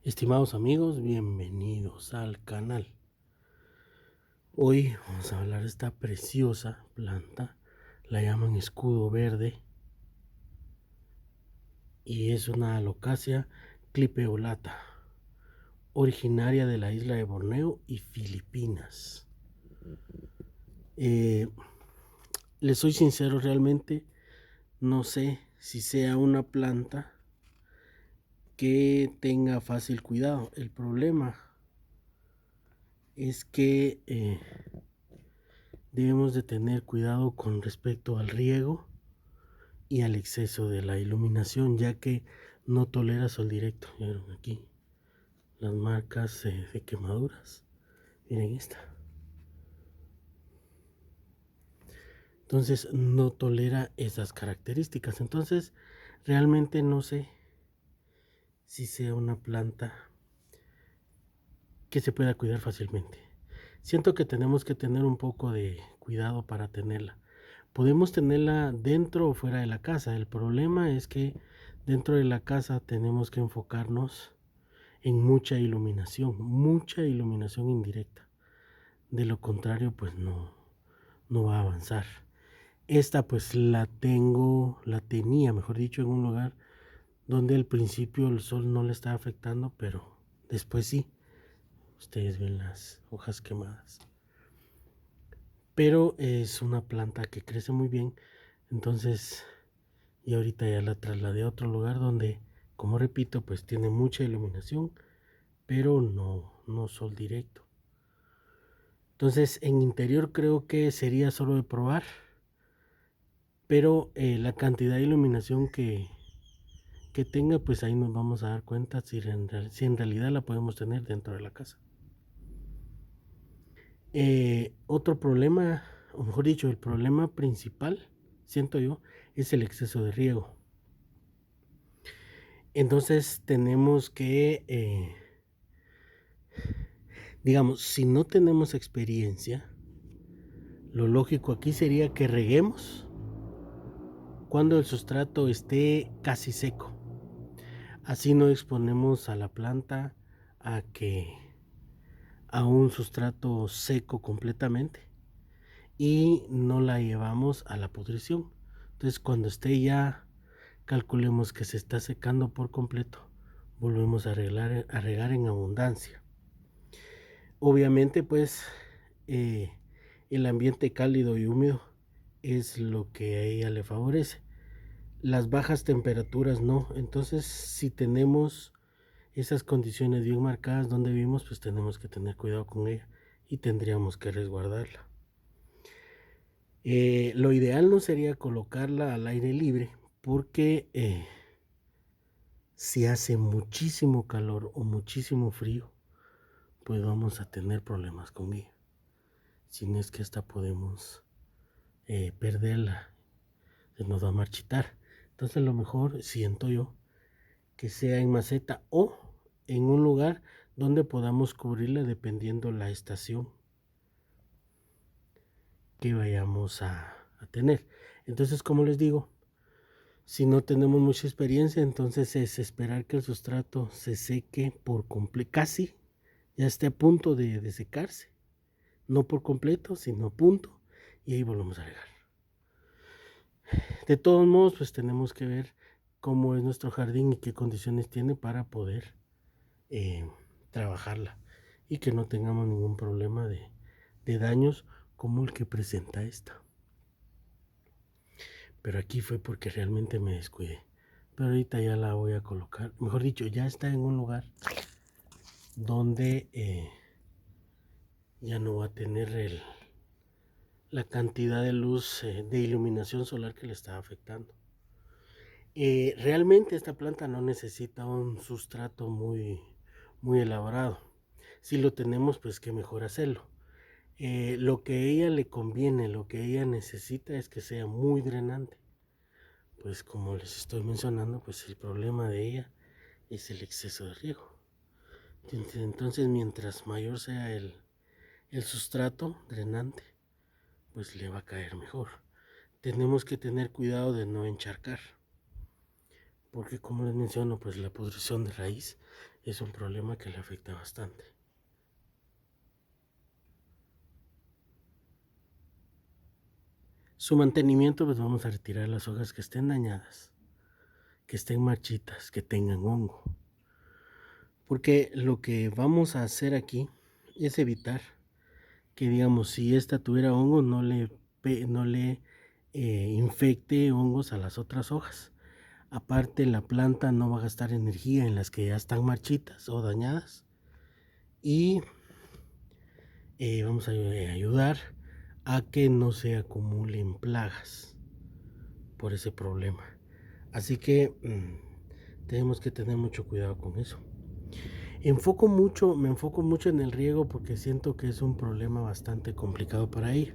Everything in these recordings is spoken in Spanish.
Estimados amigos, bienvenidos al canal. Hoy vamos a hablar de esta preciosa planta, la llaman escudo verde y es una alocasia clipeolata, originaria de la isla de Borneo y Filipinas. Les soy sincero, realmente no sé si sea una planta que tenga fácil cuidado. El problema es que debemos de tener cuidado con respecto al riego y al exceso de la iluminación, ya que no tolera sol directo. Miren aquí las marcas de quemaduras. Miren esta. Entonces no tolera esas características. Entonces realmente no sé si sea una planta que se pueda cuidar fácilmente. Siento que tenemos que tener un poco de cuidado para tenerla. Podemos tenerla dentro o fuera de la casa. El problema es que dentro de la casa tenemos que enfocarnos en mucha iluminación indirecta. De lo contrario, pues no va a avanzar. Esta pues la tenía, mejor dicho, en un lugar donde al principio el sol no le estaba afectando, pero después sí. Ustedes ven las hojas quemadas. Pero es una planta que crece muy bien. Entonces, y ahorita ya la trasladé a otro lugar donde, como repito, pues tiene mucha iluminación, pero no sol directo. Entonces, en interior creo que sería solo de probar, pero la cantidad de iluminación que tenga, pues ahí nos vamos a dar cuenta si en realidad la podemos tener dentro de la casa. Otro problema, o mejor dicho, el problema principal, siento yo, es el exceso de riego. Entonces tenemos que, digamos, si no tenemos experiencia, lo lógico aquí sería que reguemos cuando el sustrato esté casi seco. Así no exponemos a la planta a un sustrato seco completamente y no la llevamos a la pudrición. Entonces cuando esté ya, calculemos que se está secando por completo, volvemos a regar en abundancia. Obviamente pues el ambiente cálido y húmedo es lo que a ella le favorece. Las bajas temperaturas no. Entonces si tenemos esas condiciones bien marcadas donde vivimos, pues tenemos que tener cuidado con ella y tendríamos que resguardarla. Lo ideal no sería colocarla al aire libre porque si hace muchísimo calor o muchísimo frío, pues vamos a tener problemas con ella. Si no es que hasta podemos perderla, se nos va a marchitar. Entonces lo mejor, siento yo, que sea en maceta o en un lugar donde podamos cubrirla dependiendo la estación que vayamos a tener. Entonces, como les digo, si no tenemos mucha experiencia, entonces es esperar que el sustrato se seque por completo, casi ya esté a punto de secarse, no por completo, sino a punto, y ahí volvemos a regar. De todos modos, pues tenemos que ver cómo es nuestro jardín y qué condiciones tiene para poder eh, trabajarla y que no tengamos ningún problema de daños como el que presenta esta. Pero aquí fue porque realmente me descuidé. Pero ahorita ya la voy a colocar, mejor dicho, ya está en un lugar donde ya no va a tener la cantidad de luz de iluminación solar que le está afectando. Realmente esta planta no necesita un sustrato muy elaborado. Si lo tenemos, pues qué mejor hacerlo. Lo que a ella le conviene, lo que ella necesita es que sea muy drenante. Pues como les estoy mencionando, pues el problema de ella es el exceso de riego. Entonces mientras mayor sea el sustrato drenante, pues le va a caer mejor. Tenemos que tener cuidado de no encharcar, porque como les menciono, pues la pudrición de raíz es un problema que le afecta bastante. Su mantenimiento, pues vamos a retirar las hojas que estén dañadas, que estén marchitas, que tengan hongo. Porque lo que vamos a hacer aquí es evitar que, digamos, si esta tuviera hongo, no le infecte hongos a las otras hojas. Aparte, la planta no va a gastar energía en las que ya están marchitas o dañadas. Y vamos a ayudar a que no se acumulen plagas por ese problema. Así que tenemos que tener mucho cuidado con eso. Me enfoco mucho en el riego porque siento que es un problema bastante complicado para ello.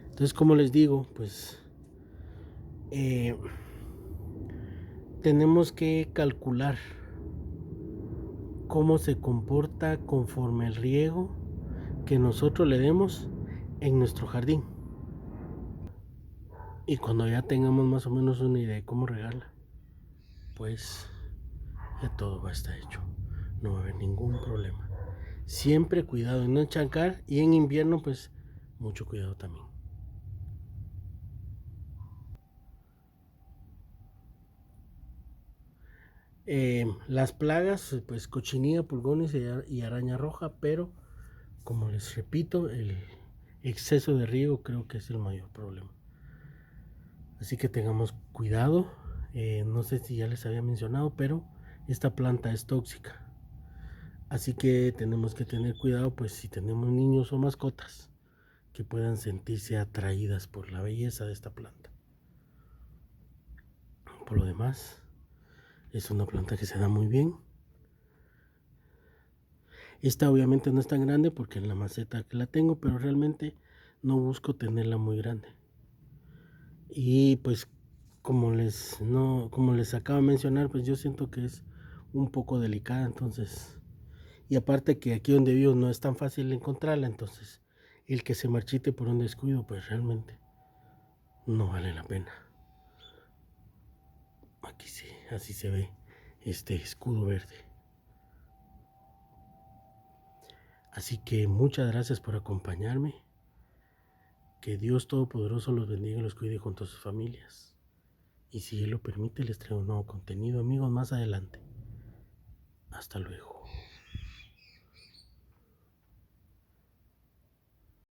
Entonces, como les digo, pues tenemos que calcular cómo se comporta conforme el riego que nosotros le demos en nuestro jardín. Y cuando ya tengamos más o menos una idea de cómo regarla, pues ya todo va a estar hecho. No va a haber ningún problema. Siempre cuidado en no encharcar, y en invierno pues mucho cuidado también. Las plagas, pues cochinilla, pulgones y araña roja, pero como les repito, el exceso de riego creo que es el mayor problema. Así que tengamos cuidado. No sé si ya les había mencionado, pero esta planta es tóxica. Así que tenemos que tener cuidado, pues si tenemos niños o mascotas que puedan sentirse atraídas por la belleza de esta planta. Por lo demás, es una planta que se da muy bien. Esta obviamente no es tan grande porque en la maceta que la tengo, pero realmente no busco tenerla muy grande. Y pues como les acabo de mencionar, pues yo siento que es un poco delicada, entonces, y aparte que aquí donde vivo no es tan fácil encontrarla, entonces el que se marchite por un descuido, pues realmente no vale la pena. Aquí sí, así se ve este escudo verde. Así que muchas gracias por acompañarme. Que Dios Todopoderoso los bendiga y los cuide junto a sus familias. Y si Él lo permite, les traigo un nuevo contenido, amigos, más adelante. Hasta luego.